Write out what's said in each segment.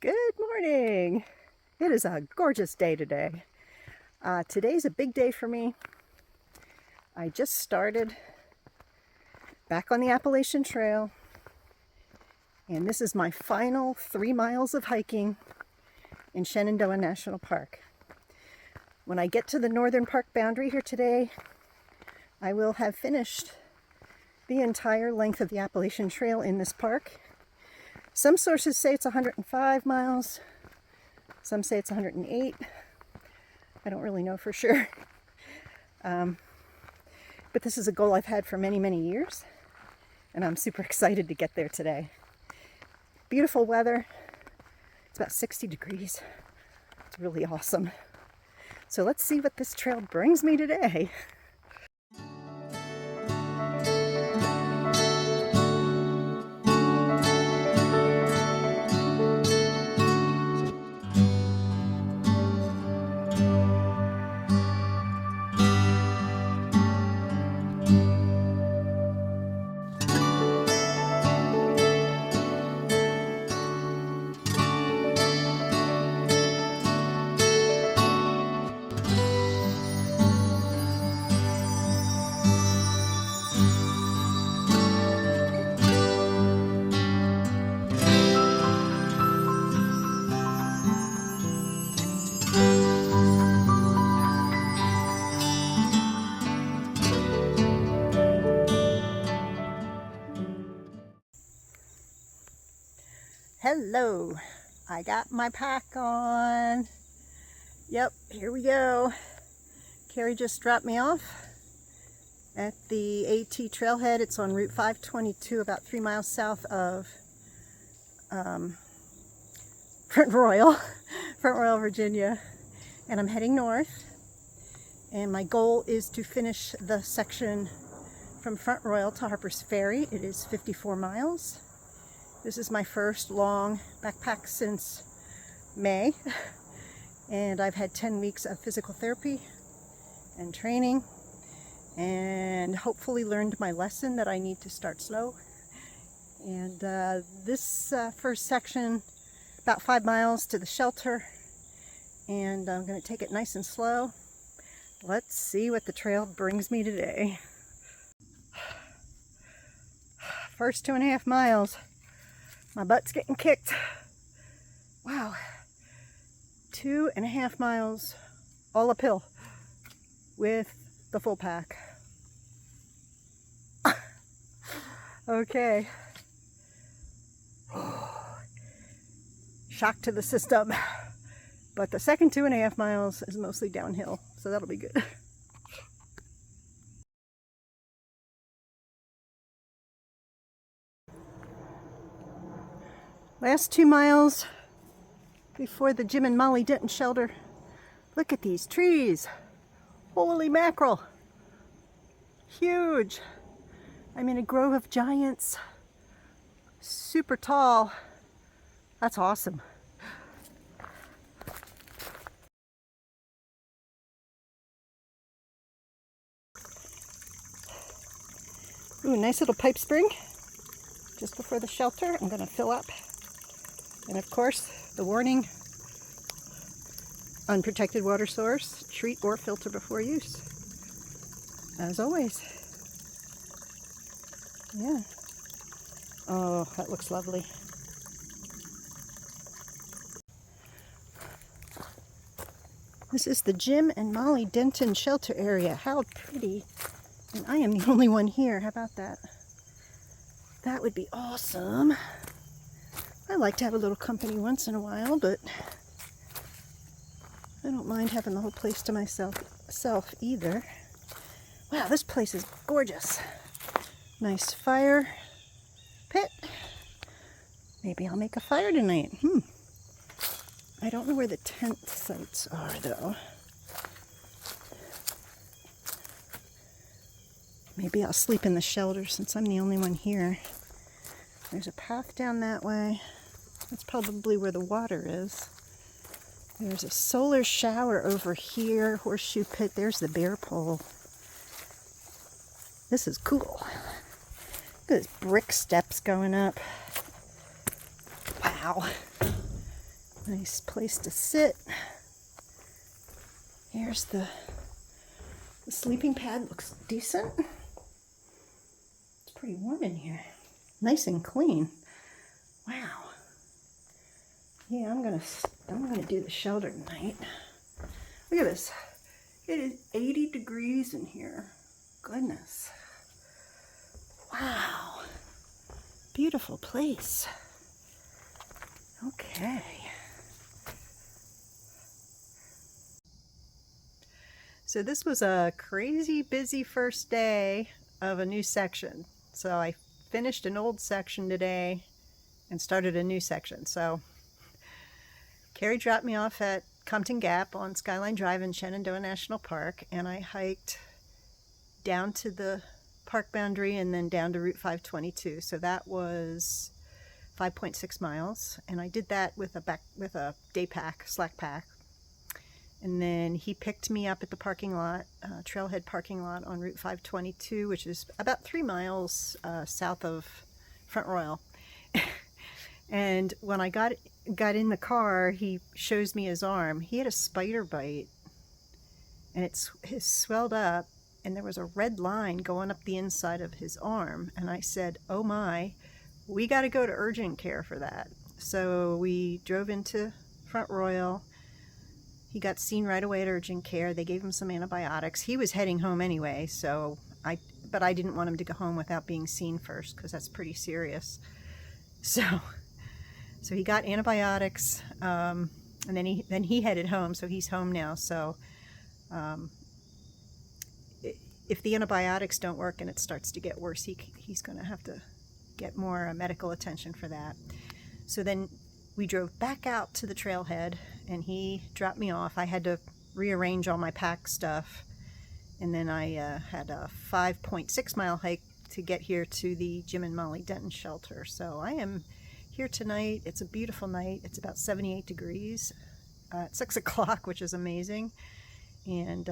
Good morning. It is a gorgeous day today. Today's a big day for me. I just started back on the Appalachian Trail, and this is my final 3 miles of hiking in Shenandoah National Park. When I get to the northern park boundary here today, I will have finished the entire length of the Appalachian Trail in this park. Some sources say it's 105 miles. Some say it's 108. I don't really know for sure. But this is a goal I've had for many, many years. And I'm super excited to get there today. Beautiful weather. It's about 60 degrees. It's really awesome. So let's see what this trail brings me today. Hello, I got my pack on. Yep, here we go. Carrie just dropped me off at the AT trailhead. It's on Route 522, about 3 miles south of Front Royal, Virginia. And I'm heading north. And my goal is to finish the section from Front Royal to Harper's Ferry. It is 54 miles. This is my first long backpack since May, and I've had 10 weeks of physical therapy and training, and hopefully learned my lesson that I need to start slow. And this first section, about 5 miles to the shelter, and I'm going to take it nice and slow. Let's see what the trail brings me today. First 2.5 miles. My butt's getting kicked. Wow. 2.5 miles all uphill with the full pack. Okay. Shock to the system. But the second 2.5 miles is mostly downhill, so that'll be good. Last 2 miles before the Jim and Molly Denton shelter. Look at these trees. Holy mackerel. Huge. I'm in a grove of giants. Super tall. That's awesome. Ooh, nice little pipe spring. Just before the shelter, I'm going to fill up. And of course, the warning, unprotected water source, treat or filter before use. As always. Yeah. Oh, that looks lovely. This is the Jim and Molly Denton shelter area. How pretty. And I am the only one here. How about that? That would be awesome. I like to have a little company once in a while, but I don't mind having the whole place to myself either. Wow, this place is gorgeous. Nice fire pit. Maybe I'll make a fire tonight. I don't know where the tent sites are, though. Maybe I'll sleep in the shelter since I'm the only one here. There's a path down that way. That's probably where the water is. There's a solar shower over here. Horseshoe pit. There's the bear pole. This is cool. Look at those brick steps going up. Wow. Nice place to sit. Here's the sleeping pad. Looks decent. It's pretty warm in here. Nice and clean. Wow. Yeah, I'm gonna do the shelter tonight. Look at this. It is 80 degrees in here. Goodness. Wow. Beautiful place. Okay. So this was a crazy busy first day of a new section. So I finished an old section today and started a new section. So Carrie dropped me off at Compton Gap on Skyline Drive in Shenandoah National Park, and I hiked down to the park boundary and then down to Route 522. So that was 5.6 miles, and I did that with a day pack, slack pack. And then he picked me up at the parking lot, trailhead parking lot on Route 522, which is about 3 miles south of Front Royal. And when I got in the car, he shows me his arm. He had a spider bite, and it swelled up, and there was a red line going up the inside of his arm. And I said, oh my, we got to go to urgent care for that. So we drove into Front Royal. He got seen right away at urgent care. They gave him some antibiotics. He was heading home anyway, but I didn't want him to go home without being seen first, because that's pretty serious. So he got antibiotics, and then he headed home. So he's home now. So if the antibiotics don't work and it starts to get worse, he's going to have to get more medical attention for that. So then we drove back out to the trailhead, and he dropped me off. I had to rearrange all my pack stuff, and then I had a 5.6 mile hike to get here to the Jim and Molly Denton shelter. So I am here tonight. It's a beautiful night. It's about 78 degrees at 6 o'clock, which is amazing. And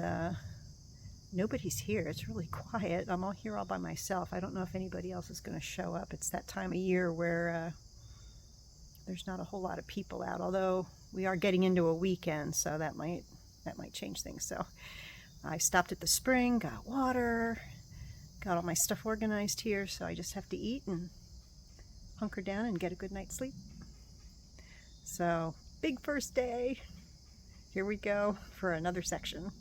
nobody's here. It's really quiet. I'm all here all by myself. I don't know if anybody else is going to show up. It's that time of year where there's not a whole lot of people out, although we are getting into a weekend, so that might change things. So I stopped at the spring, got water, got all my stuff organized here, so I just have to eat and hunker down and get a good night's sleep. So big first day. Here we go for another section.